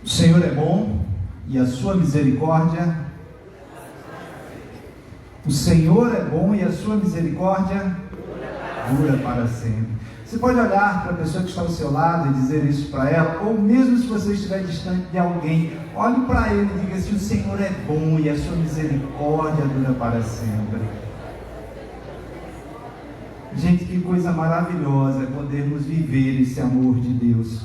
O Senhor é bom e a sua misericórdia. O Senhor é bom e a sua misericórdia dura para sempre. Você pode olhar para a pessoa que está ao seu lado e dizer isso para ela, ou mesmo se você estiver distante de alguém, olhe para ele e diga assim: o Senhor é bom e a sua misericórdia dura para sempre. Gente, que coisa maravilhosa é podermos viver esse amor de Deus.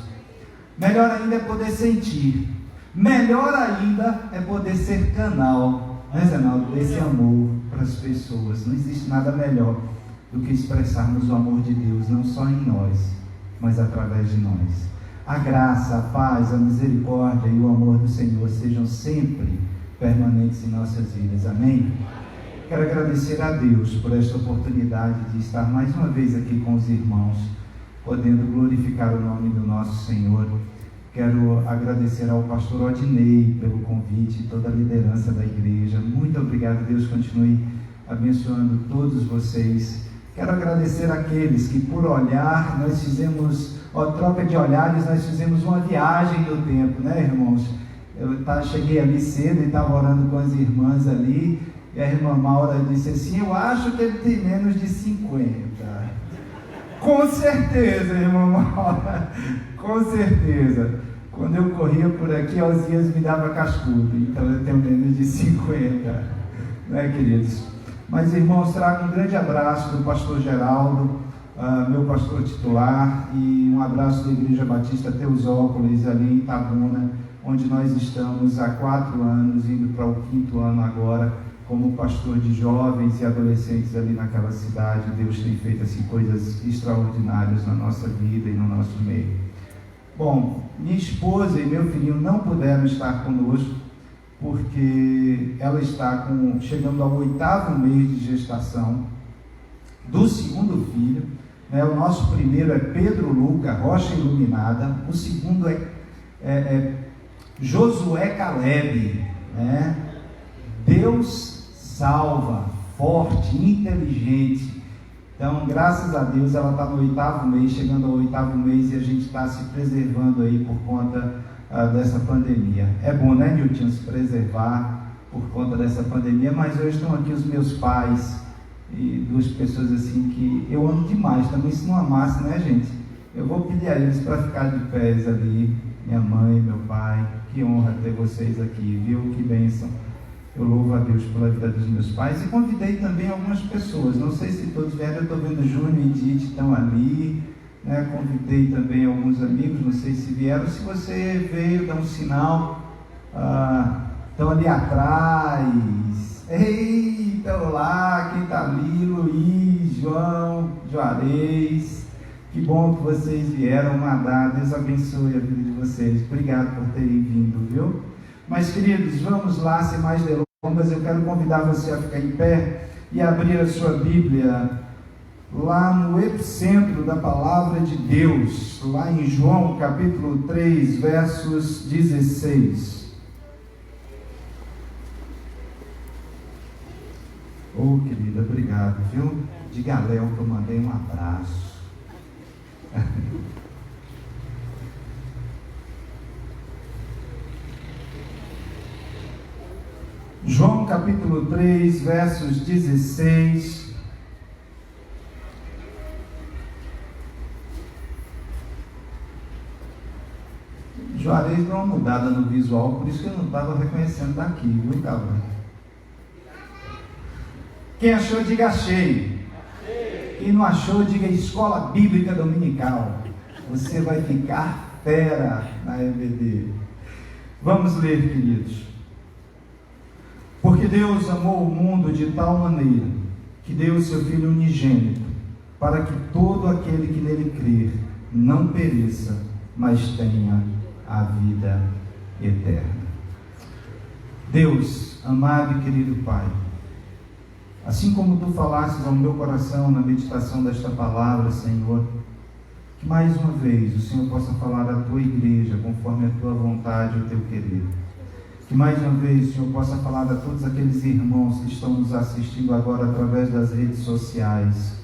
Melhor ainda é poder sentir. Melhor ainda é poder ser canal, né, Zenaldo, desse amor para as pessoas. Não existe nada melhor do que expressarmos o amor de Deus, não só em nós, mas através de nós. A graça, a paz, a misericórdia e o amor do Senhor sejam sempre permanentes em nossas vidas. Amém? Quero agradecer a Deus por esta oportunidade de estar mais uma vez aqui com os irmãos, podendo glorificar o nome do nosso Senhor. Quero agradecer ao pastor Odinei pelo convite e toda a liderança da igreja. Muito obrigado. Deus continue abençoando todos vocês. Quero agradecer àqueles que, por olhar, nós fizemos, troca de olhares, nós fizemos uma viagem no tempo, né, irmãos? Eu cheguei ali cedo e estava orando com as irmãs ali, e a irmã Maura disse assim: eu acho que ele tem menos de 50. Com certeza, irmã Maura, com certeza. Quando eu corria por aqui, Osias me dava cascudo, então eu tenho menos de 50, né, queridos? Mas, irmãos, trago um grande abraço do pastor Geraldo, meu pastor titular, e um abraço da Igreja Batista Teusópolis, ali em Itabuna, onde nós estamos há 4 anos, indo para o 5º ano agora, como pastor de jovens e adolescentes ali naquela cidade. Deus tem feito assim coisas extraordinárias na nossa vida e no nosso meio. Bom, minha esposa e meu filhinho não puderam estar conosco, porque ela está chegando ao 8º mês de gestação do 2º filho, né? O nosso primeiro é Pedro Luca Rocha Iluminada, o segundo é Josué Caleb, né? Deus salva, forte, inteligente. Então, graças a Deus, ela está no 8º mês, chegando ao 8º mês, e a gente está se preservando aí por conta dessa pandemia. É bom, né, Nilton, se preservar por conta dessa pandemia, mas hoje estão aqui os meus pais e 2 pessoas assim que eu amo demais, também se não amasse, né, gente? Eu vou pedir a eles para ficar de pés ali, minha mãe, meu pai. Que honra ter vocês aqui, viu? Que bênção. Eu louvo a Deus pela vida dos meus pais, e convidei também algumas pessoas, não sei se todos vieram, eu estou vendo Júnior e Dite estão ali, né? Convidei também alguns amigos, não sei se vieram. Se você veio, dá um sinal. Estão ali atrás. Eita, olá, quem está ali? Luiz, João, Juarez. Que bom que vocês vieram, Madá. Deus abençoe a vida de vocês. Obrigado por terem vindo, viu? Mas, queridos, vamos lá, sem mais delongas. Eu quero convidar você a ficar em pé e abrir a sua Bíblia lá no epicentro da palavra de Deus, lá em João capítulo 3, versos 16. Oh, querida, obrigado, viu? Diga a Léo que eu mandei um abraço. João capítulo 3, versos 16. Juarez deu uma mudada no visual, por isso que eu não estava reconhecendo daqui, viu, Calvin? Quem achou, diga achei. Quem não achou, diga Escola Bíblica Dominical. Você vai ficar fera na EBD. Vamos ler, queridos. Porque Deus amou o mundo de tal maneira que deu o seu Filho unigênito, para que todo aquele que nele crer não pereça, mas tenha a vida eterna. Deus, amado e querido Pai, assim como Tu falasses ao meu coração na meditação desta palavra, Senhor, que mais uma vez o Senhor possa falar à Tua igreja conforme a Tua vontade e o Teu querer. Que mais uma vez o Senhor possa falar a todos aqueles irmãos que estão nos assistindo agora através das redes sociais.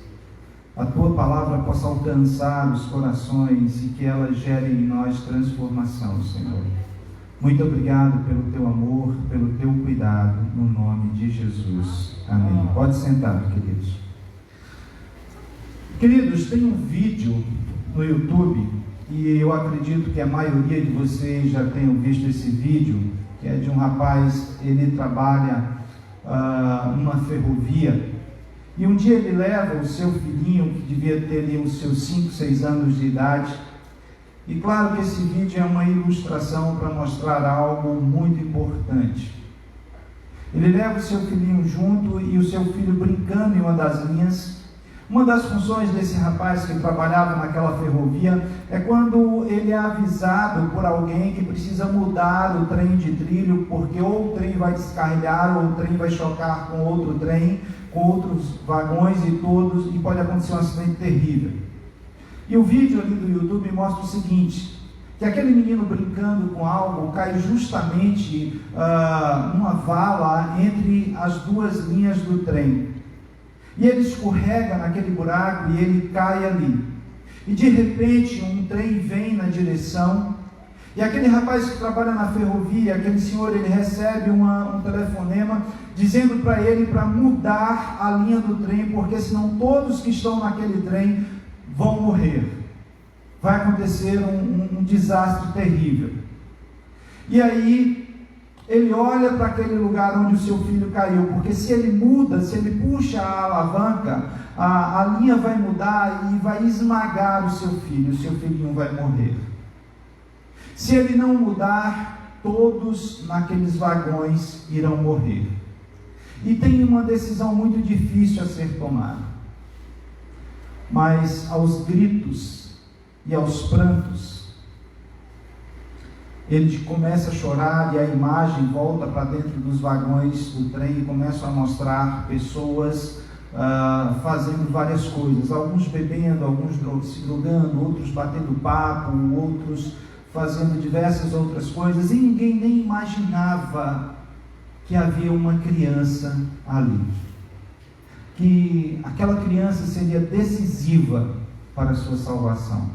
A Tua palavra possa alcançar os corações e que ela gere em nós transformação, Senhor. Muito obrigado pelo teu amor, pelo teu cuidado, no nome de Jesus. Amém. Pode sentar, queridos. Queridos, tem um vídeo no YouTube, e eu acredito que a maioria de vocês já tenham visto esse vídeo, que é de um rapaz, ele trabalha numa ferrovia, e um dia ele leva o seu filhinho, que devia ter ali os seus 5, 6 anos de idade, e claro que esse vídeo é uma ilustração para mostrar algo muito importante. Ele leva o seu filhinho junto e o seu filho brincando em uma das linhas. Uma das funções desse rapaz que trabalhava naquela ferrovia é quando ele é avisado por alguém que precisa mudar o trem de trilho, porque ou o trem vai descarrilhar ou o trem vai chocar com outro trem, com outros vagões e pode acontecer um acidente terrível. E o vídeo ali do YouTube mostra o seguinte, que aquele menino brincando com algo cai justamente numa vala entre as duas linhas do trem. E ele escorrega naquele buraco e ele cai ali. E de repente um trem vem na direção, e aquele rapaz que trabalha na ferrovia, aquele senhor, ele recebe um telefonema dizendo para ele para mudar a linha do trem, porque senão todos que estão naquele trem vão morrer. Vai acontecer um desastre terrível. E aí ele olha para aquele lugar onde o seu filho caiu, porque se ele muda, se ele puxa a alavanca, a linha vai mudar e vai esmagar o seu filhinho vai morrer. Se ele não mudar, todos naqueles vagões irão morrer. E tem uma decisão muito difícil a ser tomada. Mas aos gritos e aos prantos, ele começa a chorar e a imagem volta para dentro dos vagões do trem e começa a mostrar pessoas fazendo várias coisas, alguns bebendo, alguns se drogando, outros batendo papo, outros fazendo diversas outras coisas, e ninguém nem imaginava que havia uma criança ali, que aquela criança seria decisiva para a sua salvação.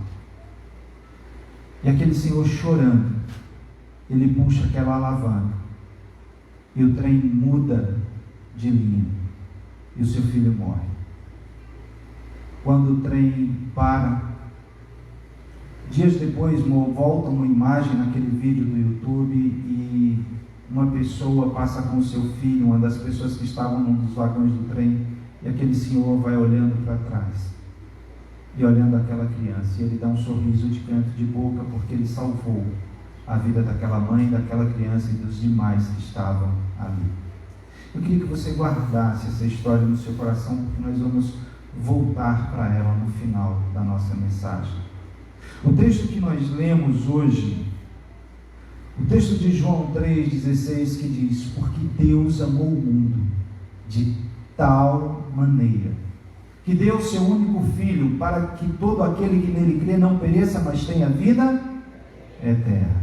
E aquele senhor chorando, ele puxa aquela alavanca, e o trem muda de linha, e o seu filho morre. Quando o trem para, dias depois volta uma imagem naquele vídeo do YouTube, e uma pessoa passa com o seu filho, uma das pessoas que estavam num dos vagões do trem, e aquele senhor vai olhando para trás, e olhando aquela criança, e ele dá um sorriso de canto de boca, porque ele salvou a vida daquela mãe, daquela criança e dos demais que estavam ali. Eu queria que você guardasse essa história no seu coração, porque nós vamos voltar para ela no final da nossa mensagem. O texto que nós lemos hoje, o texto de João 3,16, que diz: porque Deus amou o mundo de tal maneira, que deu o seu único Filho, para que todo aquele que nele crê não pereça, mas tenha vida eterna.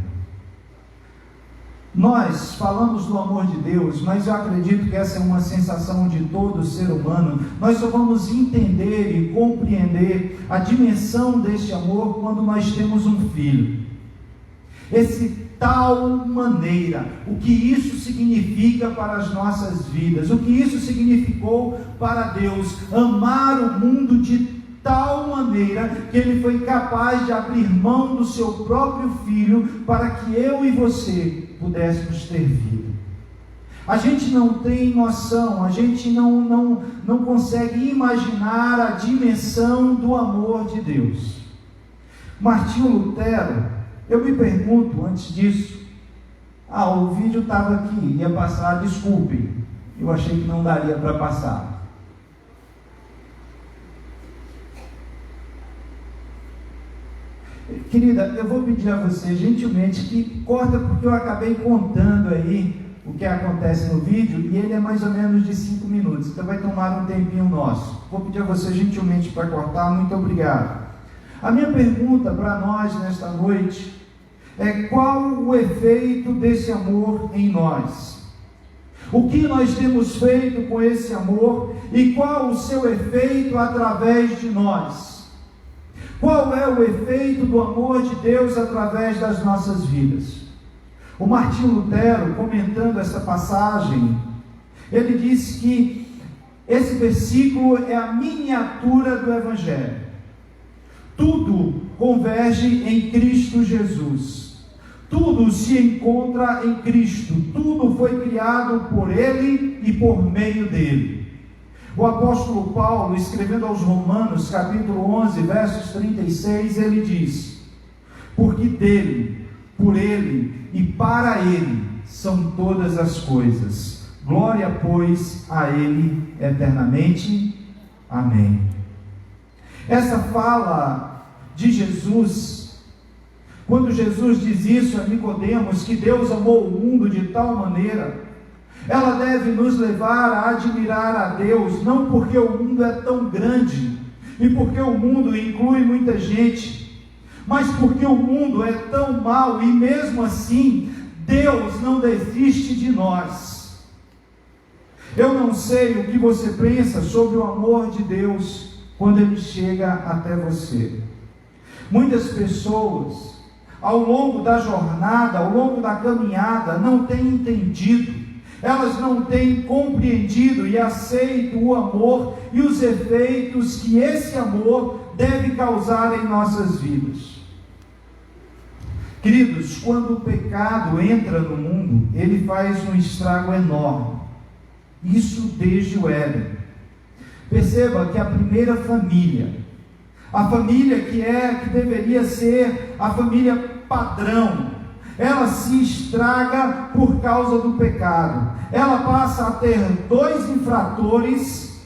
Nós falamos do amor de Deus, mas eu acredito que essa é uma sensação de todo ser humano. Nós só vamos entender e compreender a dimensão deste amor quando nós temos um filho. Esse tal maneira, o que isso significa para as nossas vidas, o que isso significou para Deus, amar o mundo de tal maneira que Ele foi capaz de abrir mão do seu próprio Filho para que eu e você pudéssemos ter vida. A gente não tem noção, a gente não consegue imaginar a dimensão do amor de Deus. Martinho Lutero, eu me pergunto antes disso, o vídeo estava aqui, ia passar, desculpe, eu achei que não daria para passar. Querida, eu vou pedir a você gentilmente que corta, porque eu acabei contando aí o que acontece no vídeo, e ele é mais ou menos de 5 minutos, então vai tomar um tempinho nosso. Vou pedir a você gentilmente para cortar, muito obrigado. A minha pergunta para nós nesta noite é: qual o efeito desse amor em nós? O que nós temos feito com esse amor e qual o seu efeito através de nós? Qual é o efeito do amor de Deus através das nossas vidas? O Martinho Lutero, comentando essa passagem, ele disse que esse versículo é a miniatura do Evangelho. Tudo converge em Cristo Jesus. Tudo se encontra em Cristo. Tudo foi criado por Ele e por meio dele. O apóstolo Paulo, escrevendo aos Romanos, capítulo 11, versos 36, ele diz: porque dele, por ele e para ele são todas as coisas. Glória, pois, a ele eternamente. Amém. Essa fala de Jesus, quando Jesus diz isso a Nicodemos, que Deus amou o mundo de tal maneira, ela deve nos levar a admirar a Deus, não porque o mundo é tão grande, e porque o mundo inclui muita gente, mas porque o mundo é tão mau, e mesmo assim, Deus não desiste de nós. Eu não sei o que você pensa sobre o amor de Deus, quando ele chega até você. Muitas pessoas, ao longo da jornada, ao longo da caminhada, não têm entendido, elas não têm compreendido e aceito o amor e os efeitos que esse amor deve causar em nossas vidas. Queridos, quando o pecado entra no mundo, ele faz um estrago enorme. Isso desde o Éden. Perceba que a primeira família, a família que deveria ser a família padrão, ela se estraga por causa do pecado. Ela passa a ter 2 infratores,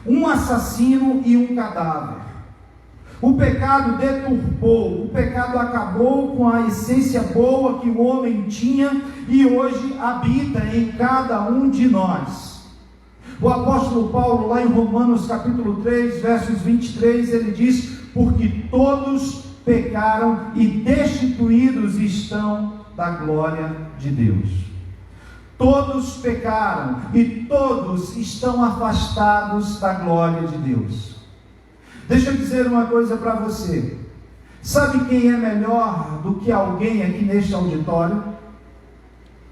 um assassino e um cadáver. O pecado deturpou, o pecado acabou com a essência boa que o homem tinha e hoje habita em cada um de nós. O apóstolo Paulo, lá em Romanos capítulo 3, versos 23, ele diz: porque todos pecaram e destituídos estão da glória de Deus. Todos pecaram e todos estão afastados da glória de Deus. Deixa eu dizer uma coisa para você. Sabe quem é melhor do que alguém aqui neste auditório?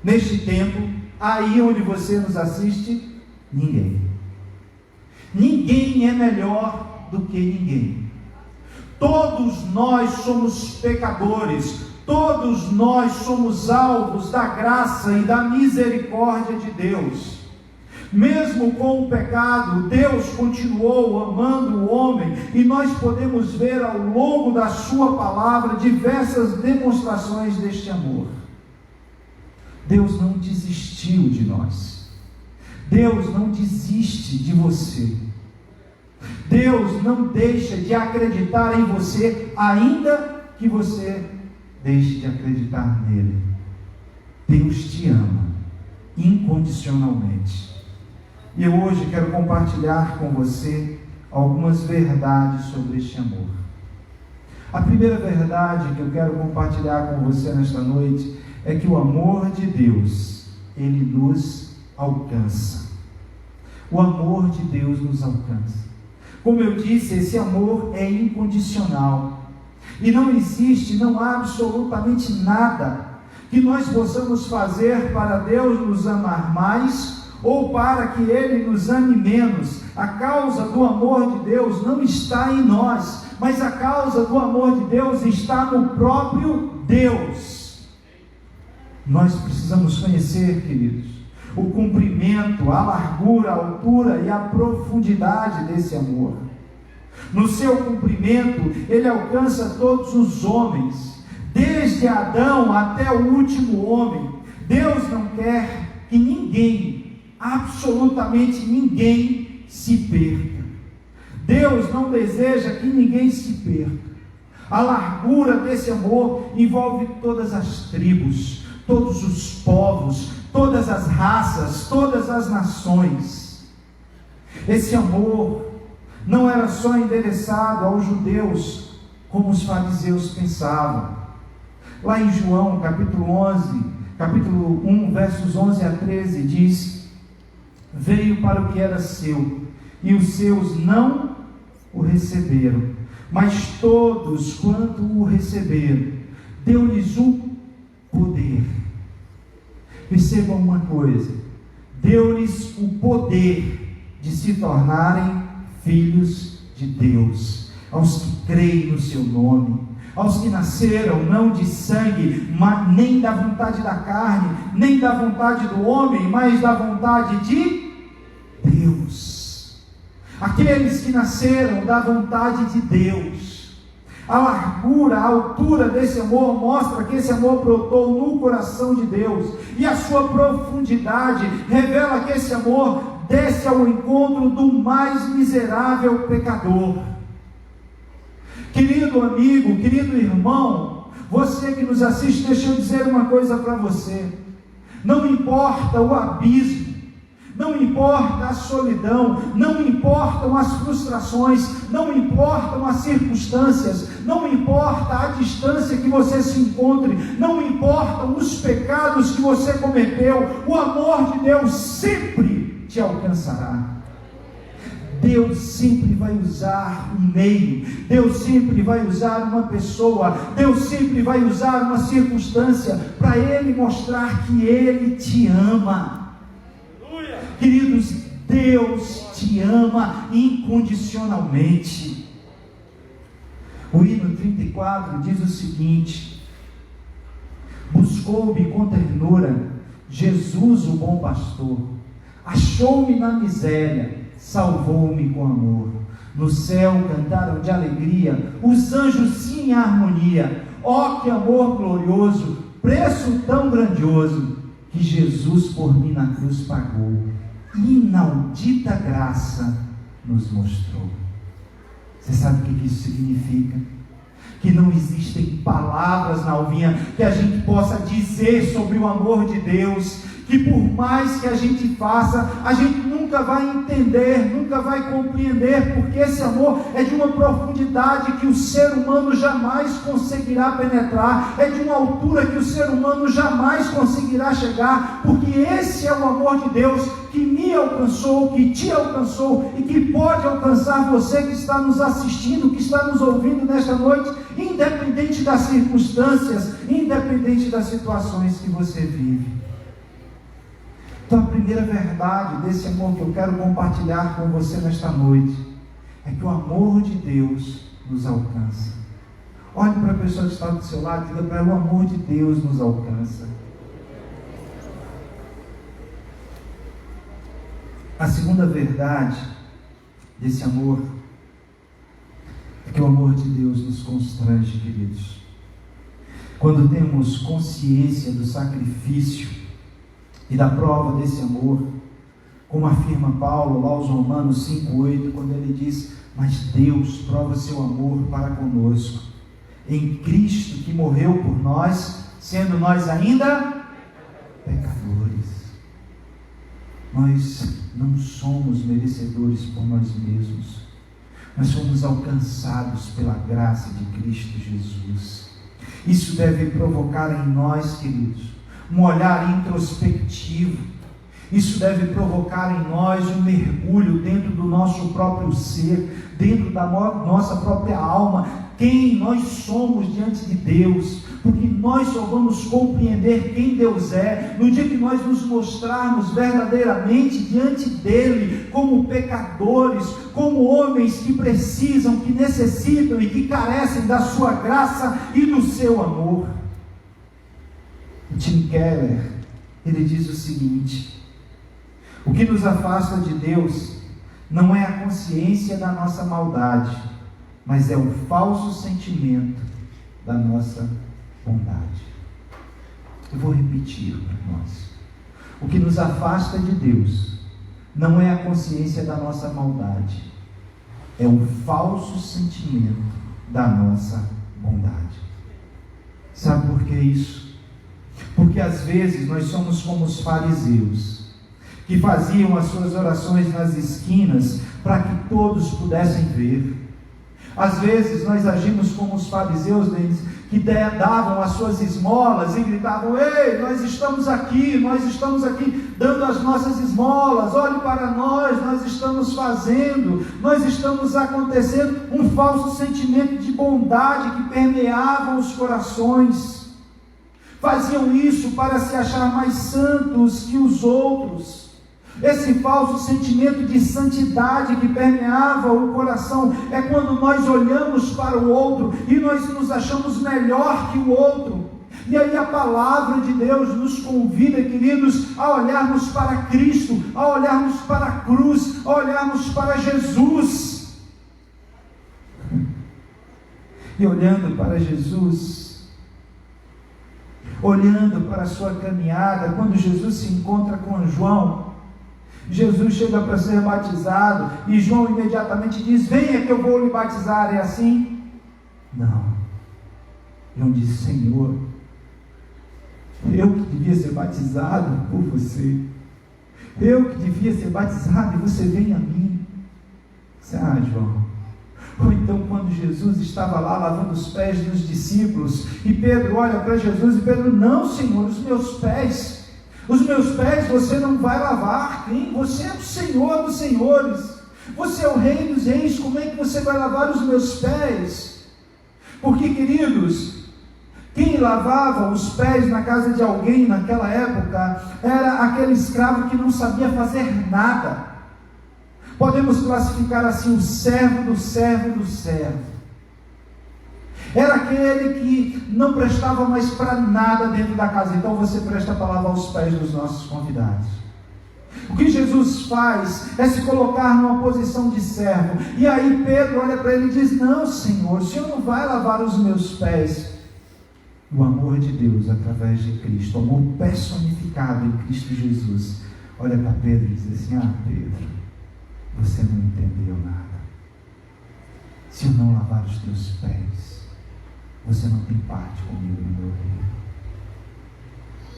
Neste tempo, aí onde você nos assiste? Ninguém. Ninguém é melhor do que ninguém. Todos nós somos pecadores. Todos nós somos alvos da graça e da misericórdia de Deus. Mesmo com o pecado, Deus continuou amando o homem, e nós podemos ver ao longo da sua palavra diversas demonstrações deste amor. Deus não desistiu de nós. Deus não desiste de você. Deus não deixa de acreditar em você, ainda que você deixe de acreditar nele. Deus te ama incondicionalmente. E eu hoje quero compartilhar com você algumas verdades sobre este amor. A primeira verdade que eu quero compartilhar com você nesta noite é que o amor de Deus, ele nos alcança. O amor de Deus nos alcança. Como eu disse, esse amor é incondicional. E não existe, não há absolutamente nada que nós possamos fazer para Deus nos amar mais ou para que Ele nos ame menos. A causa do amor de Deus não está em nós, mas a causa do amor de Deus está no próprio Deus. Nós precisamos conhecer, queridos, o comprimento, a largura, a altura e a profundidade desse amor. No seu comprimento, ele alcança todos os homens, desde Adão até o último homem. Deus não quer que ninguém, absolutamente ninguém, se perca. Deus não deseja que ninguém se perca. A largura desse amor envolve todas as tribos, todos os povos, todas as raças, todas as nações. Esse amor não era só endereçado aos judeus, como os fariseus pensavam. Lá em João, capítulo 1, versos 11 a 13, diz: veio para o que era seu, e os seus não o receberam, mas todos quanto o receberam, deu-lhes o poder Percebam uma coisa: deu-lhes o poder de se tornarem filhos de Deus, aos que creem no seu nome, aos que nasceram não de sangue, nem da vontade da carne, nem da vontade do homem, mas da vontade de Deus. Aqueles que nasceram da vontade de Deus. A largura, a altura desse amor mostra que esse amor brotou no coração de Deus, e a sua profundidade revela que esse amor desce ao encontro do mais miserável pecador. Querido amigo, querido irmão, você que nos assiste, deixa eu dizer uma coisa para você: não importa o abismo, não importa a solidão, não importam as frustrações, não importam as circunstâncias, não importa a distância que você se encontre, não importam os pecados que você cometeu, o amor de Deus sempre te alcançará. Deus sempre vai usar um meio, Deus sempre vai usar uma pessoa, Deus sempre vai usar uma circunstância para Ele mostrar que Ele te ama. Queridos, Deus te ama incondicionalmente. O hino 34 diz o seguinte: buscou-me com ternura Jesus, o bom pastor, achou-me na miséria, salvou-me com amor. No céu cantaram de alegria os anjos, sim, em harmonia. Ó, que amor glorioso, preço tão grandioso, que Jesus por mim na cruz pagou, inaudita graça nos mostrou. Você sabe o que isso significa? Que não existem palavras na alvinha que a gente possa dizer sobre o amor de Deus, que por mais que a gente faça, a gente nunca vai entender, nunca vai compreender, porque esse amor é de uma profundidade que o ser humano jamais conseguirá penetrar, é de uma altura que o ser humano jamais conseguirá chegar, porque esse é o amor de Deus que me alcançou, que te alcançou e que pode alcançar você que está nos assistindo, que está nos ouvindo nesta noite, independente das circunstâncias, independente das situações que você vive. Então, a primeira verdade desse amor que eu quero compartilhar com você nesta noite é que o amor de Deus nos alcança. Olhe para a pessoa que está do seu lado e diga para ela: o amor de Deus nos alcança. A segunda verdade desse amor é que o amor de Deus nos constrange, queridos. Quando temos consciência do sacrifício e da prova desse amor, como afirma Paulo lá aos Romanos 5,8, quando ele diz: mas Deus prova seu amor para conosco, em Cristo que morreu por nós, sendo nós ainda pecadores. Nós não somos merecedores por nós mesmos, nós somos alcançados pela graça de Cristo Jesus. Isso deve provocar em nós, queridos, um olhar introspectivo. Isso deve provocar em nós um mergulho dentro do nosso próprio ser, dentro da nossa própria alma, quem nós somos diante de Deus, porque nós só vamos compreender quem Deus é no dia que nós nos mostrarmos verdadeiramente diante dele como pecadores, como homens que precisam, que necessitam e que carecem da sua graça e do seu amor. Tim Keller, ele diz o seguinte: o que nos afasta de Deus não é a consciência da nossa maldade, mas é o falso sentimento da nossa bondade. Eu vou repetir para nós: o que nos afasta de Deus não é a consciência da nossa maldade, é o falso sentimento da nossa bondade. Sabe por que isso? Porque às vezes nós somos como os fariseus, que faziam as suas orações nas esquinas para que todos pudessem ver. Às vezes nós agimos como os fariseus, que davam as suas esmolas e gritavam: ei, nós estamos aqui dando as nossas esmolas, olhe para nós estamos fazendo, nós estamos acontecendo. Um falso sentimento de bondade que permeava os corações. faziam isso para se achar mais santos que os outros. Esse falso sentimento de santidade que permeava o coração é quando nós olhamos para o outro e nós nos achamos melhor que o outro. E aí a palavra de Deus nos convida, queridos, a olharmos para Cristo, a olharmos para a cruz, a olharmos para Jesus. E olhando para Jesus, olhando para a sua caminhada, quando Jesus se encontra com João, Jesus chega para ser batizado e João imediatamente diz: venha que eu vou lhe batizar. É assim? Não. João diz: Senhor, eu que devia ser batizado por você, eu que devia ser batizado, e você vem a mim. João. Ou então quando Jesus estava lá lavando os pés dos discípulos, e Pedro olha para Jesus, e Pedro: não, Senhor, os meus pés você não vai lavar. Quem? Você é o Senhor dos senhores, você é o Rei dos reis, como é que você vai lavar os meus pés? Porque, queridos, quem lavava os pés na casa de alguém naquela época era aquele escravo que não sabia fazer nada. Podemos classificar assim: o servo do servo do servo. Era aquele que não prestava mais para nada dentro da casa. Então você presta para lavar os pés dos nossos convidados. O que Jesus faz é se colocar numa posição de servo. E aí Pedro olha para ele e diz: não, Senhor, o Senhor não vai lavar os meus pés. O amor de Deus através de Cristo, o amor personificado em Cristo Jesus, olha para Pedro e diz assim: Pedro, você não entendeu nada. Se eu não lavar os teus pés, você não tem parte comigo no meu reino.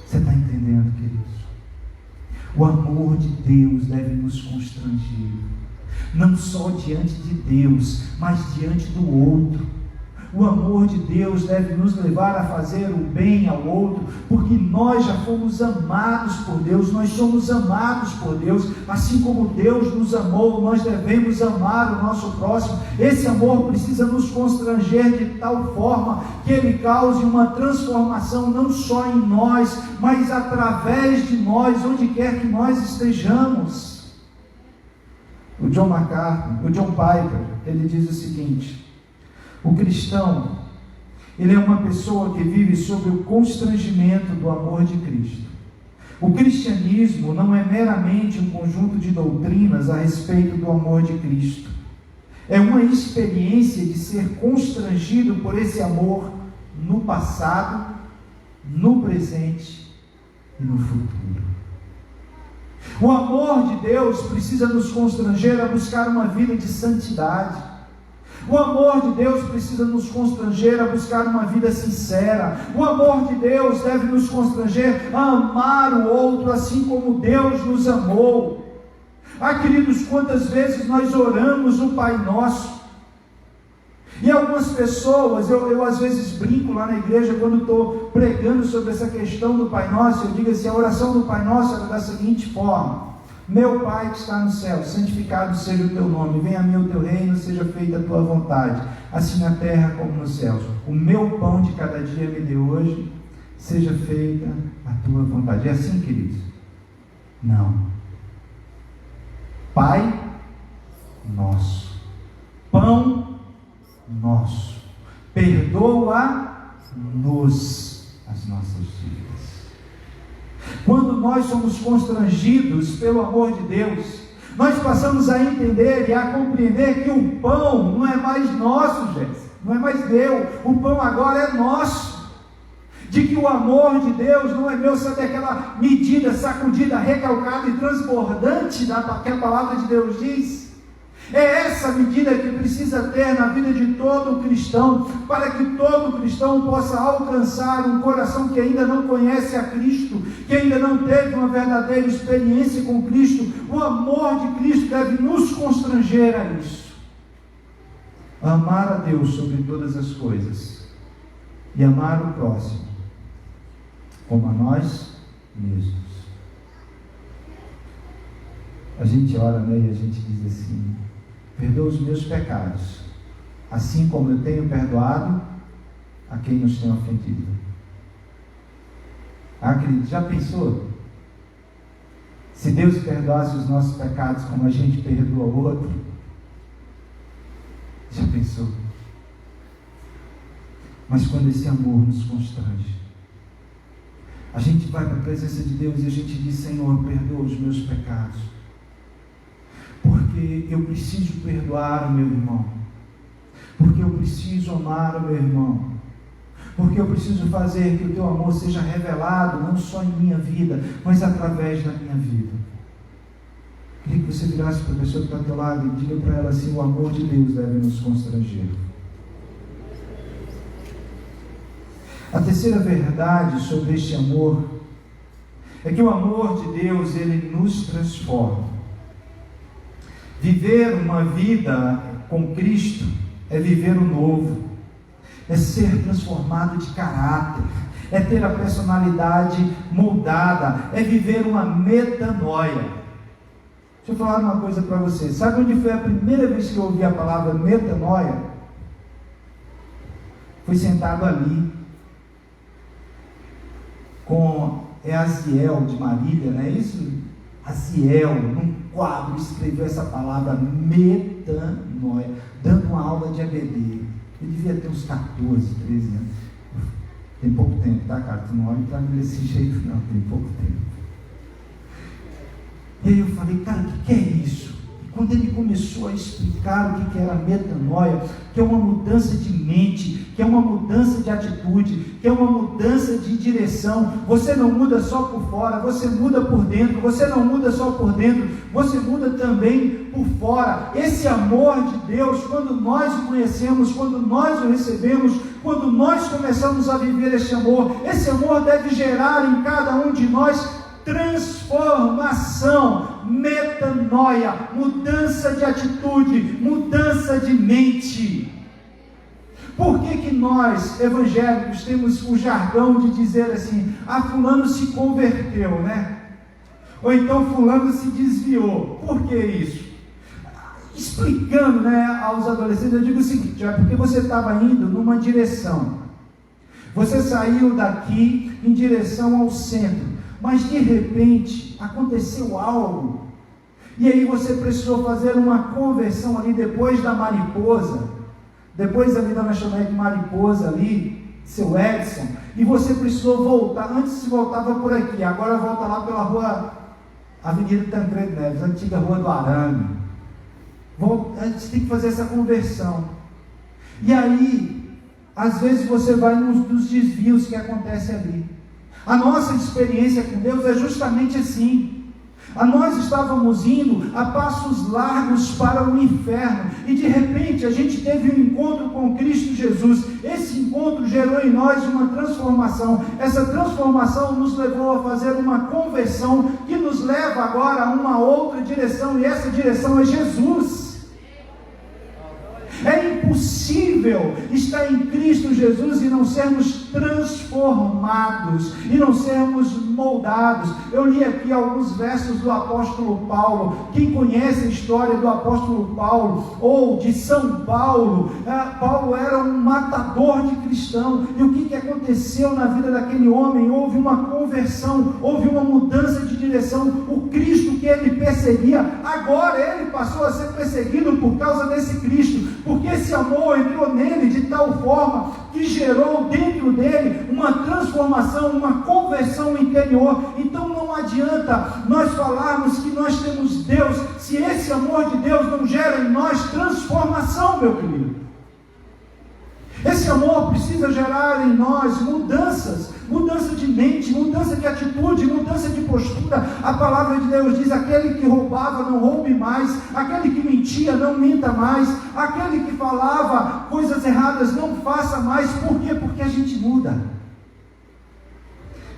Você está entendendo, queridos? O amor de Deus deve nos constranger, não só diante de Deus, mas diante do outro. O amor de Deus deve nos levar a fazer o bem ao outro, porque nós já fomos amados por Deus, nós somos amados por Deus, assim como Deus nos amou, nós devemos amar o nosso próximo. Esse amor precisa nos constranger de tal forma que ele cause uma transformação não só em nós, mas através de nós, onde quer que nós estejamos. O John Piper, ele diz o seguinte: o cristão, ele é uma pessoa que vive sob o constrangimento do amor de Cristo. O cristianismo não é meramente um conjunto de doutrinas a respeito do amor de Cristo. É uma experiência de ser constrangido por esse amor no passado, no presente e no futuro. O amor de Deus precisa nos constranger a buscar uma vida de santidade. O amor de Deus precisa nos constranger a buscar uma vida sincera. O amor de Deus deve nos constranger a amar o outro assim como Deus nos amou. Queridos, quantas vezes nós oramos o Pai Nosso? E algumas pessoas, eu às vezes brinco lá na igreja quando estou pregando sobre essa questão do Pai Nosso. Eu digo assim: a oração do Pai Nosso era da seguinte forma: meu Pai que está no céu, santificado seja o teu nome, venha a mim o teu reino, seja feita a tua vontade, assim na terra como nos céus. O meu pão de cada dia me dê hoje, seja feita a tua vontade. É assim, queridos? Não. Pai nosso, pão nosso, perdoa-nos as nossas dívidas. Quando nós somos constrangidos pelo amor de Deus, nós passamos a entender e a compreender que o pão não é mais nosso, Jéssica, não é mais meu, o pão agora é nosso. De que o amor de Deus não é meu, sabe aquela medida sacudida, recalcada e transbordante que a palavra de Deus diz? É essa medida que precisa ter na vida de todo cristão, para que todo cristão possa alcançar um coração que ainda não conhece a Cristo, que ainda não teve uma verdadeira experiência com Cristo. O amor de Cristo deve nos constranger a isso. Amar a Deus sobre todas as coisas e amar o próximo como a nós mesmos. A gente ora, né, e a gente diz assim: perdoa os meus pecados, assim como eu tenho perdoado a quem nos tem ofendido. Ah, querido, já pensou? Se Deus perdoasse os nossos pecados como a gente perdoa o outro? Já pensou? Mas quando esse amor nos constrange, a gente vai para a presença de Deus e a gente diz: Senhor, perdoa os meus pecados, porque eu preciso perdoar o meu irmão, porque eu preciso amar o meu irmão, porque eu preciso fazer que o teu amor seja revelado não só em minha vida, mas através da minha vida. Queria que você virasse para a pessoa que está ao teu lado e diga para ela assim: o amor de Deus deve nos constranger. A terceira verdade sobre este amor é que o amor de Deus, ele nos transforma. Viver uma vida com Cristo é viver o novo, é ser transformado de caráter, é ter a personalidade moldada, é viver uma metanoia. Deixa eu falar uma coisa para você. Sabe onde foi a primeira vez que eu ouvi a palavra metanoia? Fui sentado ali com Aziel de Marília, não é isso? Aziel, num quadro, escreveu essa palavra metanoia, dando uma aula de EBD. Ele devia ter uns 14, 13 anos. Tem pouco tempo, tá, cara? Tu não olha para mim desse jeito, não. Tem pouco tempo. E aí eu falei: cara, o que é isso? E quando ele começou a explicar o que era metanoia, que é uma mudança de mente, que é uma mudança de atitude, que é uma mudança de direção. Você não muda só por fora, você muda por dentro. Você não muda só por dentro, você muda também por fora. Esse amor de Deus, quando nós o conhecemos, quando nós o recebemos, quando nós começamos a viver esse amor deve gerar em cada um de nós transformação, metanoia, mudança de atitude, mudança de mente. Por que nós, evangélicos, temos o jargão de dizer assim: ah, fulano se converteu, né? Ou então fulano se desviou? Por que isso? Explicando, né, aos adolescentes, eu digo o seguinte: é porque você estava indo numa direção, você saiu daqui em direção ao centro, mas de repente aconteceu algo, e aí você precisou fazer uma conversão ali depois da Mariposa, depois ali da lanchonete Mariposa ali, seu Edson, e você precisou voltar. Antes se voltava por aqui, agora volta lá pela rua Avenida Tancredo Neves, antiga Rua do Arame. Você tem que fazer essa conversão. E aí, às vezes você vai nos desvios que acontecem ali. A nossa experiência com Deus é justamente assim. Nós estávamos indo a passos largos para o inferno, e de repente a gente teve um encontro com Cristo Jesus. Esse encontro gerou em nós uma transformação. Essa transformação nos levou a fazer uma conversão, que nos leva agora a uma outra direção, e essa direção é Jesus. É impossível estar em Cristo Jesus e não sermos transformados, e não sermos moldados. Eu li aqui alguns versos do apóstolo Paulo. Quem conhece a história do apóstolo Paulo, ou de São Paulo, Paulo era um matador de cristão, e o que aconteceu na vida daquele homem? Houve uma conversão, houve uma mudança de direção. O Cristo que ele perseguia, agora ele passou a ser perseguido por causa desse Cristo, porque esse amor entrou nele de tal forma que gerou dentro dele uma transformação, uma conversão interior. Então não adianta nós falarmos que nós temos Deus, se esse amor de Deus não gera em nós transformação, meu querido. Esse amor precisa gerar em nós mudanças, mudança de mente, mudança de atitude, mudança de postura. A palavra de Deus diz: aquele que roubava não roube mais, aquele que mentia não minta mais, aquele que falava coisas erradas não faça mais. Por quê? Porque a gente muda.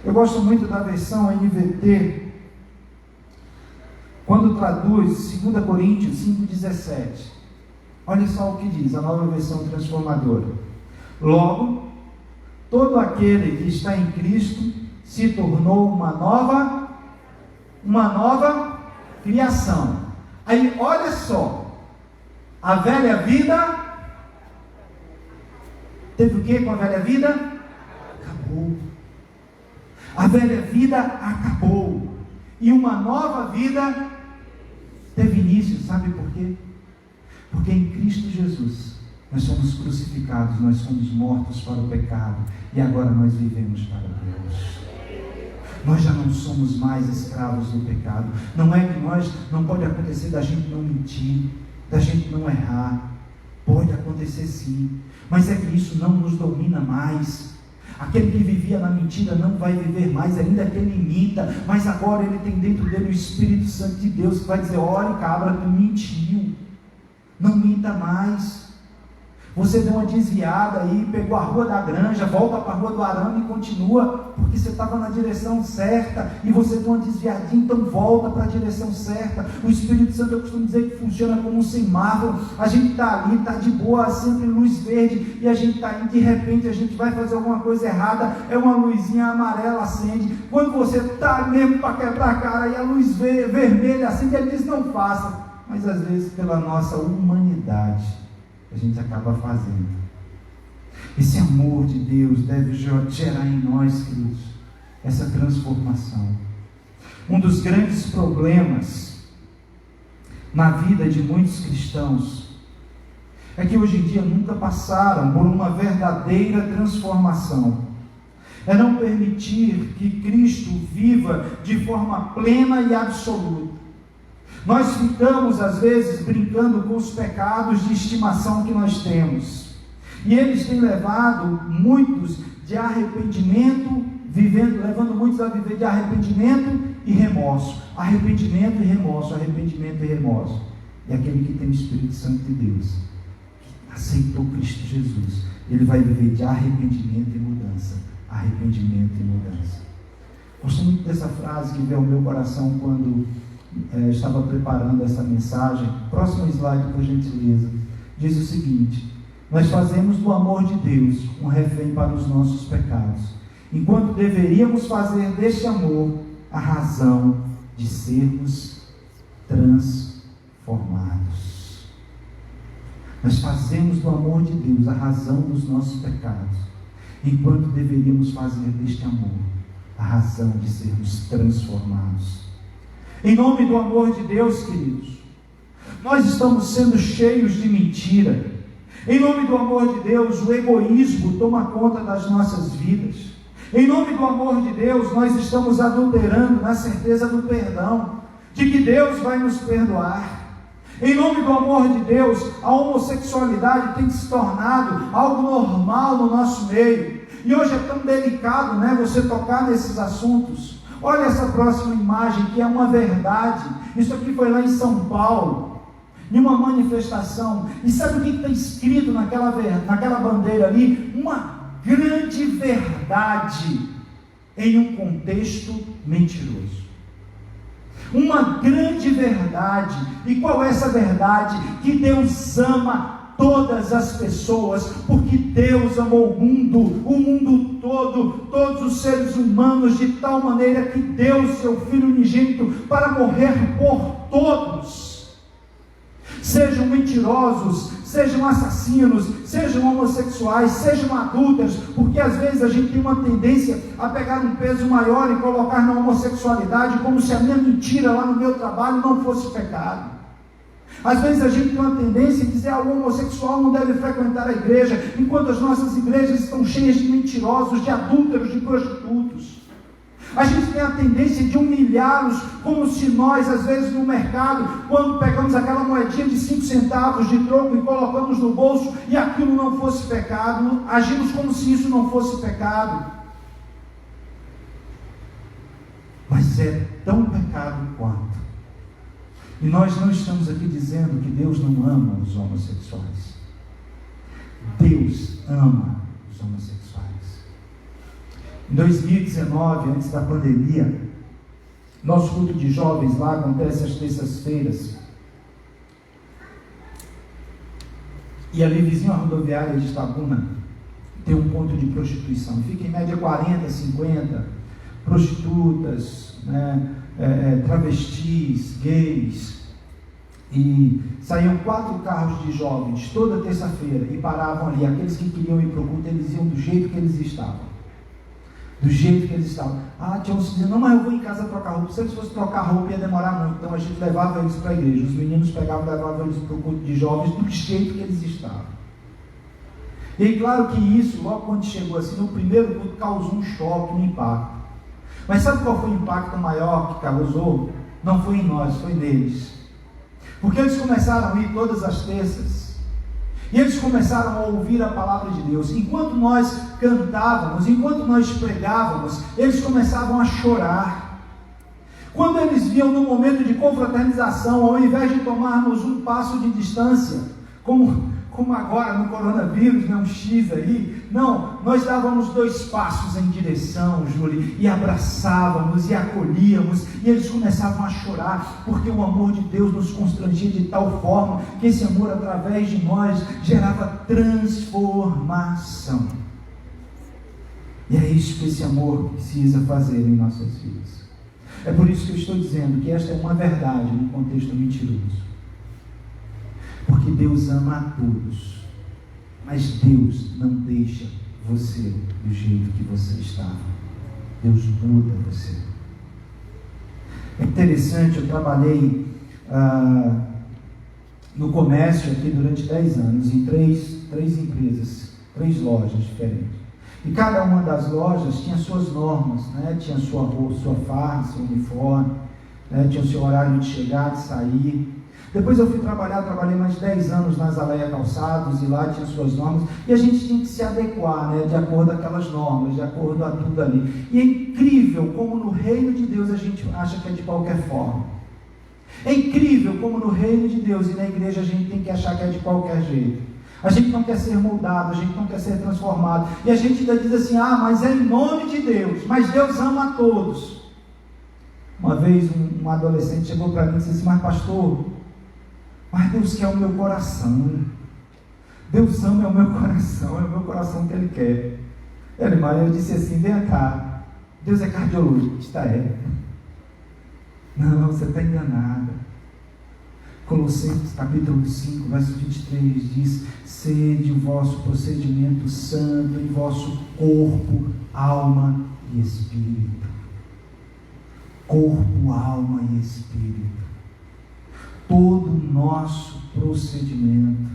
Eu gosto muito da versão NVT, quando traduz 2 Coríntios 5,17. Olha só o que diz a nova versão transformadora. Logo, todo aquele que está em Cristo se tornou uma nova criação. Aí, olha só, a velha vida teve o que com a velha vida? Acabou. A velha vida acabou e uma nova vida teve início. Sabe por quê? Porque em Cristo Jesus nós somos crucificados, nós somos mortos para o pecado e agora nós vivemos para Deus. Nós já não somos mais escravos do pecado. Não é que não pode acontecer da gente não mentir, da gente não errar. Pode acontecer sim, mas é que isso não nos domina mais. Aquele que vivia na mentira não vai viver mais, ainda que ele imita, mas agora ele tem dentro dele o Espírito Santo de Deus que vai dizer: olha, cabra, tu mentiu, não minta mais. Você deu uma desviada aí, pegou a rua da Granja, volta para a rua do Arame e continua, porque você estava na direção certa, e você deu uma desviadinha, então volta para a direção certa. O Espírito Santo, eu costumo dizer que funciona como um semáforo. A gente está ali, está de boa, sempre luz verde, e a gente está aí, de repente a gente vai fazer alguma coisa errada, é uma luzinha amarela acende. Quando você está mesmo para quebrar a cara, e a luz vermelha acende, ele diz: não faça. Mas às vezes, pela nossa humanidade, a gente acaba fazendo. Esse amor de Deus deve gerar em nós, queridos, essa transformação. Um dos grandes problemas na vida de muitos cristãos é que hoje em dia nunca passaram por uma verdadeira transformação. É não permitir que Cristo viva de forma plena e absoluta. Nós ficamos às vezes brincando com os pecados de estimação que nós temos, e eles têm levado muitos de arrependimento, levando muitos a viver de arrependimento e remorso, arrependimento e remorso, arrependimento e remorso. E aquele que tem o Espírito Santo de Deus, que aceitou Cristo Jesus, ele vai viver de arrependimento e mudança, arrependimento e mudança. Gosto muito dessa frase que veio ao meu coração quando estava preparando essa mensagem. Próximo slide, por gentileza. Diz o seguinte: nós fazemos do amor de Deus um refém para os nossos pecados, enquanto deveríamos fazer deste amor a razão de sermos transformados. Nós fazemos do amor de Deus a razão dos nossos pecados, enquanto deveríamos fazer deste amor a razão de sermos transformados. Em nome do amor de Deus, queridos, nós estamos sendo cheios de mentira. Em nome do amor de Deus, o egoísmo toma conta das nossas vidas. Em nome do amor de Deus, nós estamos adulterando na certeza do perdão, de que Deus vai nos perdoar. Em nome do amor de Deus, a homossexualidade tem se tornado algo normal no nosso meio. E hoje é tão delicado, né, você tocar nesses assuntos. Olha essa próxima imagem, que é uma verdade. Isso aqui foi lá em São Paulo, em uma manifestação. E sabe o que está escrito naquela bandeira ali? Uma grande verdade em um contexto mentiroso. Uma grande verdade. E qual é essa verdade? Que Deus ama todas as pessoas, porque Deus amou o mundo todo, todos os seres humanos, de tal maneira que deu seu Filho unigênito para morrer por todos. Sejam mentirosos, sejam assassinos, sejam homossexuais, sejam adúlteros, porque às vezes a gente tem uma tendência a pegar um peso maior e colocar na homossexualidade, como se a minha mentira lá no meu trabalho não fosse pecado. Às vezes a gente tem uma tendência a dizer: o homossexual não deve frequentar a igreja, enquanto as nossas igrejas estão cheias de mentirosos, de adúlteros, de prostitutos. A gente tem a tendência de humilhá-los, como se nós, às vezes no mercado, quando pegamos aquela moedinha de 5 centavos de troco e colocamos no bolso, e aquilo não fosse pecado, agimos como se isso não fosse pecado. Mas é tão pecado quanto. E nós não estamos aqui dizendo que Deus não ama os homossexuais. Deus ama os homossexuais. Em 2019, antes da pandemia, nosso culto de jovens lá acontece às terças-feiras. E ali, vizinho à rodoviária de Itabuna, tem um ponto de prostituição. Fica em média 40, 50 prostitutas, né? Travestis, gays, e saíam 4 carros de jovens toda terça-feira e paravam ali. Aqueles que queriam ir para o culto, eles iam do jeito que eles estavam. do jeito que eles estavam. Tinha uns que diziam, não, mas eu vou em casa trocar roupa. Se eles fossem trocar roupa ia demorar muito, então a gente levava eles para a igreja. Os meninos pegavam e levavam eles para o culto de jovens do jeito que eles estavam. E aí, claro que isso, logo quando chegou assim, no primeiro culto, causou um choque, um impacto. Mas sabe qual foi o impacto maior que causou? Não foi em nós, foi neles. Porque eles começaram a ir todas as terças, e eles começaram a ouvir a palavra de Deus. Enquanto nós cantávamos, enquanto nós pregávamos, eles começavam a chorar. Quando eles viam no momento de confraternização, ao invés de tomarmos um passo de distância, como agora no coronavírus, um X aí, não, nós dávamos 2 passos em direção, Júlia, e abraçávamos e acolhíamos, e eles começavam a chorar, porque o amor de Deus nos constrangia de tal forma, que esse amor através de nós gerava transformação. E é isso que esse amor precisa fazer em nossas vidas. É por isso que eu estou dizendo que esta é uma verdade num contexto mentiroso. Porque Deus ama a todos, mas Deus não deixa você do jeito que você estava. Deus muda você. É interessante, eu trabalhei no comércio aqui durante 10 anos, em três empresas, 3 lojas diferentes. E cada uma das lojas tinha suas normas, né? Tinha sua farda, seu uniforme, né? Tinha o seu horário de chegar, de sair. Depois eu fui trabalhei mais 10 anos na Azaleia Calçados, e lá tinha suas normas, e a gente tinha que se adequar, né, de acordo com aquelas normas, de acordo a tudo ali. E é incrível como no reino de Deus a gente acha que é de qualquer forma. É incrível como no reino de Deus e na igreja a gente tem que achar que é de qualquer jeito. A gente não quer ser moldado, a gente não quer ser transformado, e a gente ainda diz assim, mas é em nome de Deus, mas Deus ama a todos. Uma vez um adolescente chegou para mim e disse assim, mas pastor, mas Deus quer o meu coração. Deus ama o meu coração, é o meu coração que Ele quer. Eu disse assim, vem cá, Deus é cardiologista, Não, você está enganada. Colossenses capítulo 5, verso 23 diz, sede o vosso procedimento santo em vosso corpo, alma e espírito. Corpo, alma e espírito. Todo o nosso procedimento.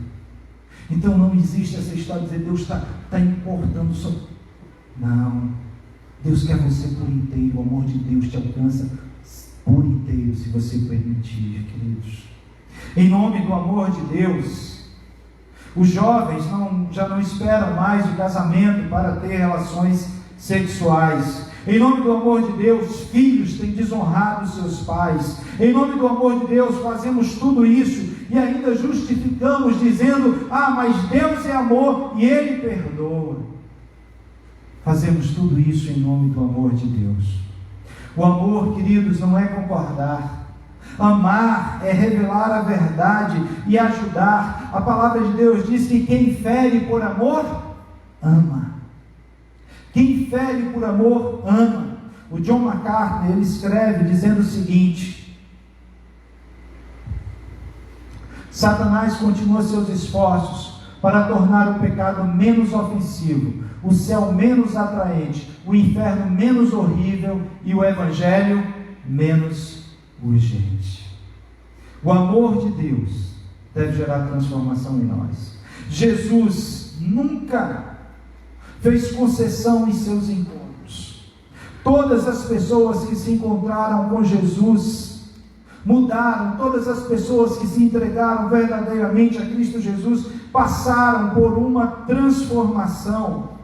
Então não existe essa história de dizer Deus está importando só. Não, Deus quer você por inteiro. O amor de Deus te alcança por inteiro, se você permitir, queridos. Em nome do amor de Deus, os jovens já não esperam mais o casamento para ter relações sexuais. Em nome do amor de Deus, filhos têm desonrado seus pais. Em nome do amor de Deus, fazemos tudo isso e ainda justificamos dizendo, mas Deus é amor e Ele perdoa. Fazemos tudo isso em nome do amor de Deus. O amor, queridos, não é concordar. Amar é revelar a verdade e ajudar. A palavra de Deus diz que quem fere por amor, ama. Quem fere por amor, ama. O John MacArthur, ele escreve dizendo o seguinte: Satanás continua seus esforços para tornar o pecado menos ofensivo, o céu menos atraente, o inferno menos horrível e o evangelho menos urgente. O amor de Deus deve gerar transformação em nós. Jesus nunca fez concessão em seus encontros. Todas as pessoas que se encontraram com Jesus mudaram. Todas as pessoas que se entregaram verdadeiramente a Cristo Jesus passaram por uma transformação.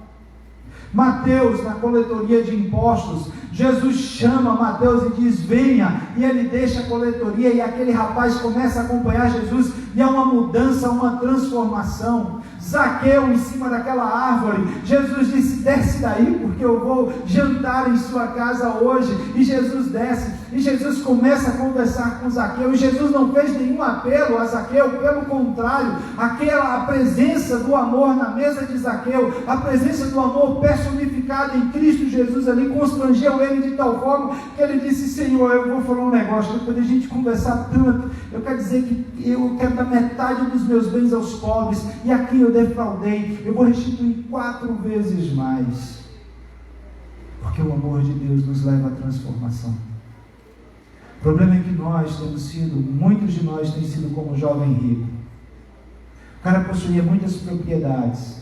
Mateus, na coletoria de impostos, Jesus chama Mateus e diz, venha, e ele deixa a coletoria, e aquele rapaz começa a acompanhar Jesus, e há uma mudança, uma transformação. Zaqueu em cima daquela árvore, Jesus disse, desce daí, porque eu vou jantar em sua casa hoje, e Jesus desce, e Jesus começa a conversar com Zaqueu, e Jesus não fez nenhum apelo a Zaqueu, pelo contrário, a presença do amor na mesa de Zaqueu, a presença do amor personificado em Cristo Jesus ali, constrangeu ele de tal forma, que ele disse, Senhor, eu vou falar um negócio, depois de a gente conversar tanto, eu quero dizer que eu quero dar metade dos meus bens aos pobres, e aqui eu defraudei, eu vou restituir 4 vezes mais, Porque o amor de Deus nos leva à transformação. O problema é que muitos de nós têm sido como o jovem rico. O cara possuía muitas propriedades.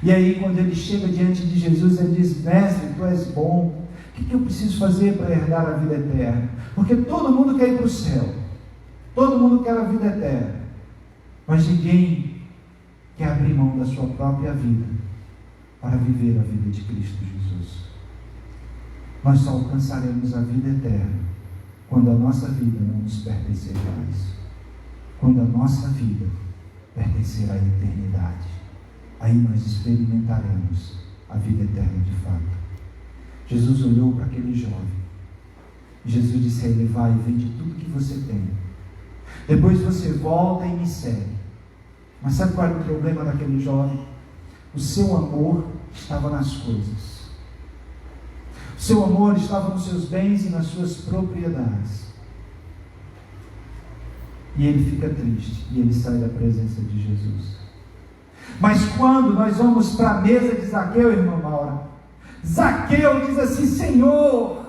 E aí, quando ele chega diante de Jesus, ele diz: mestre, tu és bom. O que eu preciso fazer para herdar a vida eterna? Porque todo mundo quer ir para o céu. Todo mundo quer a vida eterna. Mas ninguém quer abrir mão da sua própria vida para viver a vida de Cristo Jesus. Nós só alcançaremos a vida eterna quando a nossa vida não nos pertencer mais. Quando a nossa vida pertencer à eternidade. Aí nós experimentaremos a vida eterna de fato. Jesus olhou para aquele jovem. Jesus disse a ele: vai e vende tudo que você tem. Depois você volta e me segue. Mas sabe qual era o problema daquele jovem? O seu amor estava nas coisas. O seu amor estava nos seus bens e nas suas propriedades. E ele fica triste. E ele sai da presença de Jesus. Mas quando nós vamos para a mesa de Zaqueu, irmã Maura, Zaqueu diz assim: Senhor,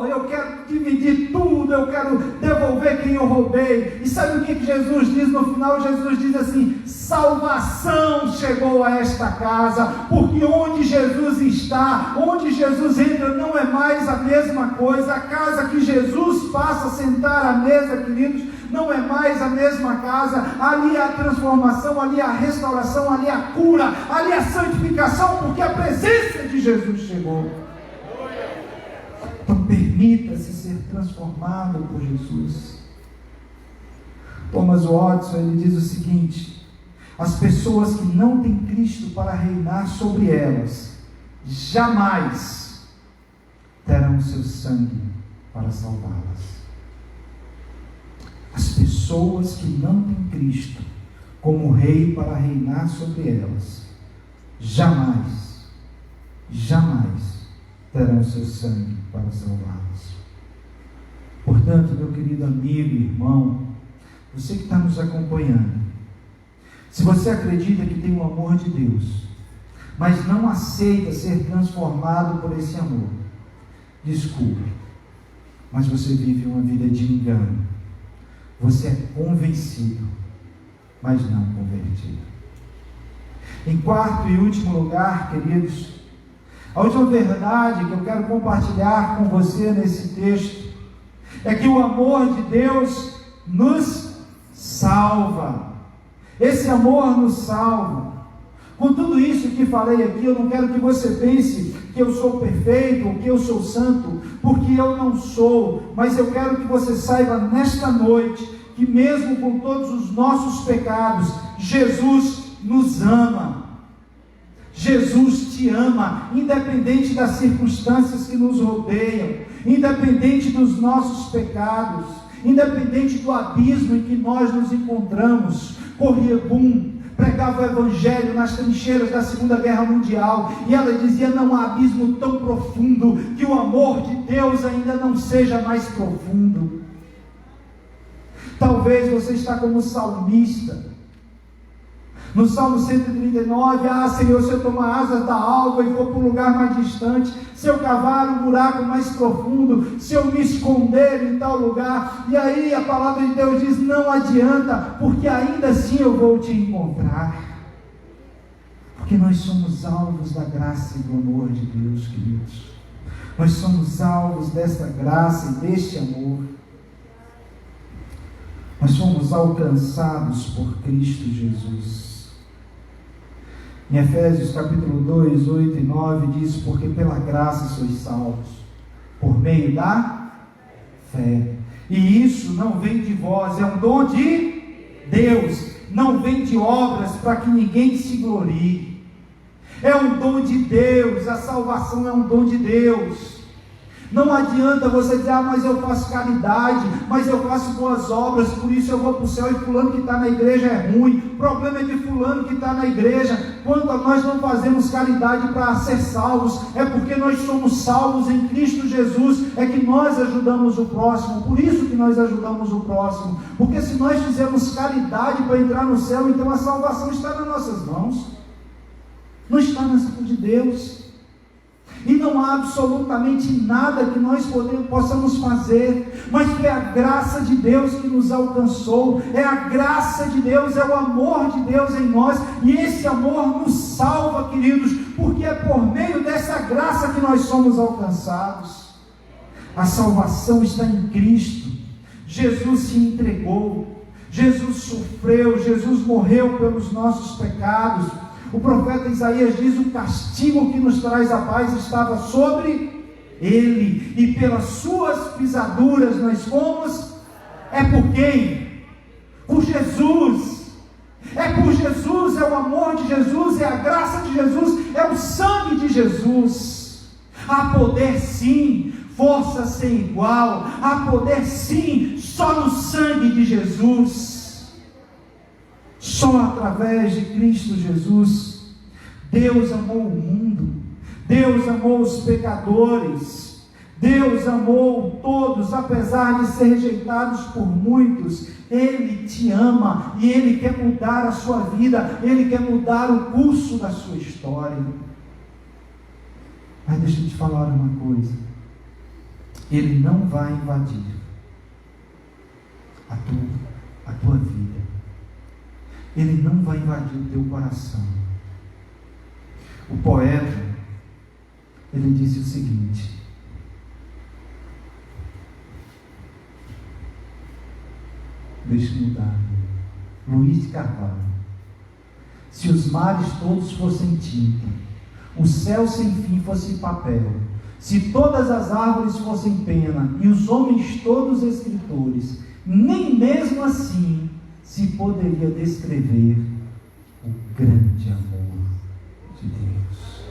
eu quero dividir tudo, eu quero devolver quem eu roubei. E sabe o que Jesus diz no final? Jesus diz assim: salvação chegou a esta casa, porque onde Jesus está, onde Jesus entra, não é mais a mesma coisa. A casa que Jesus passa a sentar à mesa, queridos, não é mais a mesma casa. Ali há a transformação, ali há a restauração, ali há a cura, ali há a santificação, porque a presença de Jesus chegou. Então permita-se ser transformado por Jesus. Thomas Watson, ele diz o seguinte: as pessoas que não têm Cristo para reinar sobre elas, jamais terão seu sangue para salvá-las. As pessoas que não têm Cristo como Rei para reinar sobre elas, jamais terão seu sangue para salvá-las. Portanto, meu querido amigo e irmão, você que está nos acompanhando, se você acredita que tem o amor de Deus, mas não aceita ser transformado por esse amor, desculpe, mas você vive uma vida de engano. Você é convencido, mas não convertido. Em quarto e último lugar, queridos, a última verdade que eu quero compartilhar com você nesse texto é que o amor de Deus nos salva. Esse amor nos salva. Com tudo isso que falei aqui, eu não quero que você pense que eu sou perfeito ou que eu sou santo, porque eu não sou, mas eu quero que você saiba nesta noite que mesmo com todos os nossos pecados, Jesus nos ama. Jesus te ama, independente das circunstâncias que nos rodeiam, independente dos nossos pecados, independente do abismo em que nós nos encontramos. Corriebum pregava o evangelho nas trincheiras da Segunda Guerra Mundial, e ela dizia: não há abismo tão profundo que o amor de Deus ainda não seja mais profundo. Talvez você está como salmista, no Salmo 139, Senhor, se eu tomar asas da alva e for para um lugar mais distante, se eu cavar um buraco mais profundo, se eu me esconder em tal lugar, e aí a palavra de Deus diz: não adianta, porque ainda assim eu vou te encontrar, porque nós somos alvos da graça e do amor de Deus, queridos. Nós somos alvos desta graça e deste amor. Nós fomos alcançados por Cristo Jesus. Em Efésios capítulo 2, 8 e 9 diz: porque pela graça sois salvos, por meio da fé. E isso não vem de vós, é um dom de Deus, não vem de obras para que ninguém se glorie. É um dom de Deus, a salvação é um dom de Deus. Não adianta você dizer: mas eu faço caridade, mas eu faço boas obras, por isso eu vou para o céu, e fulano que está na igreja é ruim. O problema é de fulano que está na igreja. Quando nós não fazemos caridade para ser salvos, é porque nós somos salvos em Cristo Jesus, é que nós ajudamos o próximo. Por isso que nós ajudamos o próximo, porque se nós fizermos caridade para entrar no céu, então a salvação está nas nossas mãos, não está nas mãos de Deus. e não há absolutamente nada que nós possamos fazer, mas foi a graça de Deus que nos alcançou, é a graça de Deus, é o amor de Deus em nós, e esse amor nos salva, queridos, porque é por meio dessa graça que nós somos alcançados. A salvação está em Cristo. Jesus se entregou, Jesus sofreu, Jesus morreu pelos nossos pecados. O profeta Isaías diz: o castigo que nos traz a paz estava sobre ele, e pelas suas pisaduras nós fomos. É por quem? Por Jesus. É por Jesus, é o amor de Jesus, é a graça de Jesus, é o sangue de Jesus. Há poder sim, força sem igual, há poder sim, só no sangue de Jesus. Só através de Cristo Jesus. Deus amou o mundo, Deus amou os pecadores, Deus amou todos, apesar de ser rejeitados por muitos. Ele te ama e Ele quer mudar a sua vida, Ele quer mudar o curso da sua história. Mas deixa eu te falar uma coisa: Ele não vai invadir a tua vida, Ele não vai invadir o teu coração. O poeta, ele disse o seguinte: deixa eu mudar, Luiz de Carvalho: se os mares todos fossem tinta, o céu sem fim fosse papel, se todas as árvores fossem pena e os homens todos escritores, nem mesmo assim se poderia descrever o grande amor de Deus.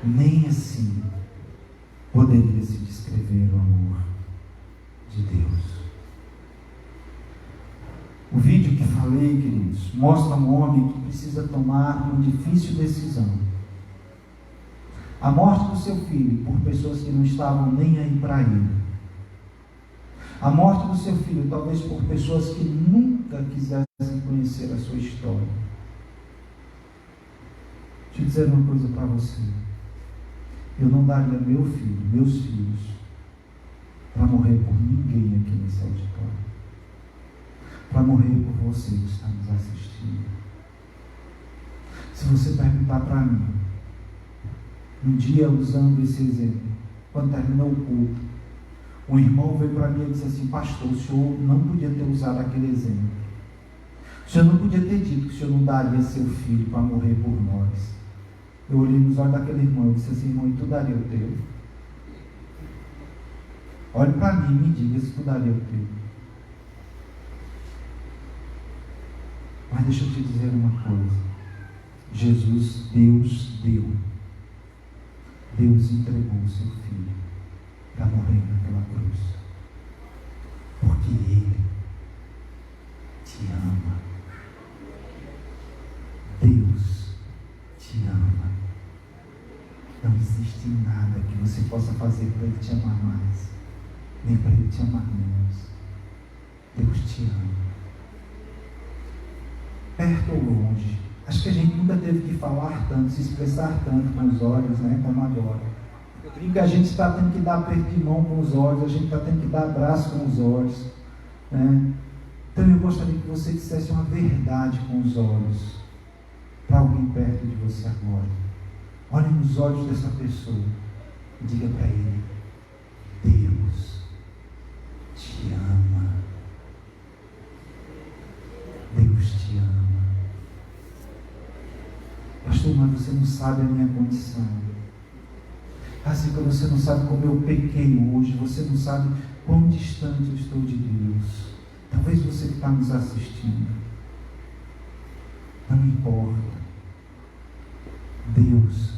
Nem assim poderia se descrever o amor de Deus. O vídeo que falei, queridos, mostra um homem que precisa tomar uma difícil decisão. A morte do seu filho por pessoas que não estavam nem aí para ele. A morte do seu filho, talvez por pessoas que nunca quisessem conhecer a sua história. Deixa eu dizer uma coisa para você: eu não daria meu filho, meus filhos, para morrer por ninguém aqui nesse auditório, para morrer por você que está nos assistindo. Se você perguntar para mim, um dia, usando esse exemplo, quando terminou o culto, um irmão veio para mim e disse assim: pastor, o senhor não podia ter usado aquele exemplo, o senhor não podia ter dito que o senhor não daria seu filho para morrer por nós. Eu olhei nos olhos daquele irmão e disse assim: irmão, e tu daria o teu? Olhe para mim e me diga se tu daria o teu. Mas deixa eu te dizer uma coisa: Jesus, Deus deu. Deus entregou o seu filho para morrer naquela cruz, porque Ele te ama. Deus te ama. Não existe nada que você possa fazer para Ele te amar mais, nem para Ele te amar menos. Deus te ama. Perto ou longe. Acho que a gente nunca teve que falar tanto, se expressar tanto com os olhos, né, como agora. Eu digo que a gente está tendo que dar aperto de mão com os olhos, a gente está tendo que dar abraço com os olhos, né? Então eu gostaria que você dissesse uma verdade com os olhos para alguém perto de você agora. Olhe nos olhos dessa pessoa e diga para ele: Deus te ama. Deus te ama. Pastor, mas você não sabe a minha condição. Assim que você não sabe como eu pequei hoje, você não sabe quão distante eu estou de Deus. Talvez você que está nos assistindo. Não importa. Deus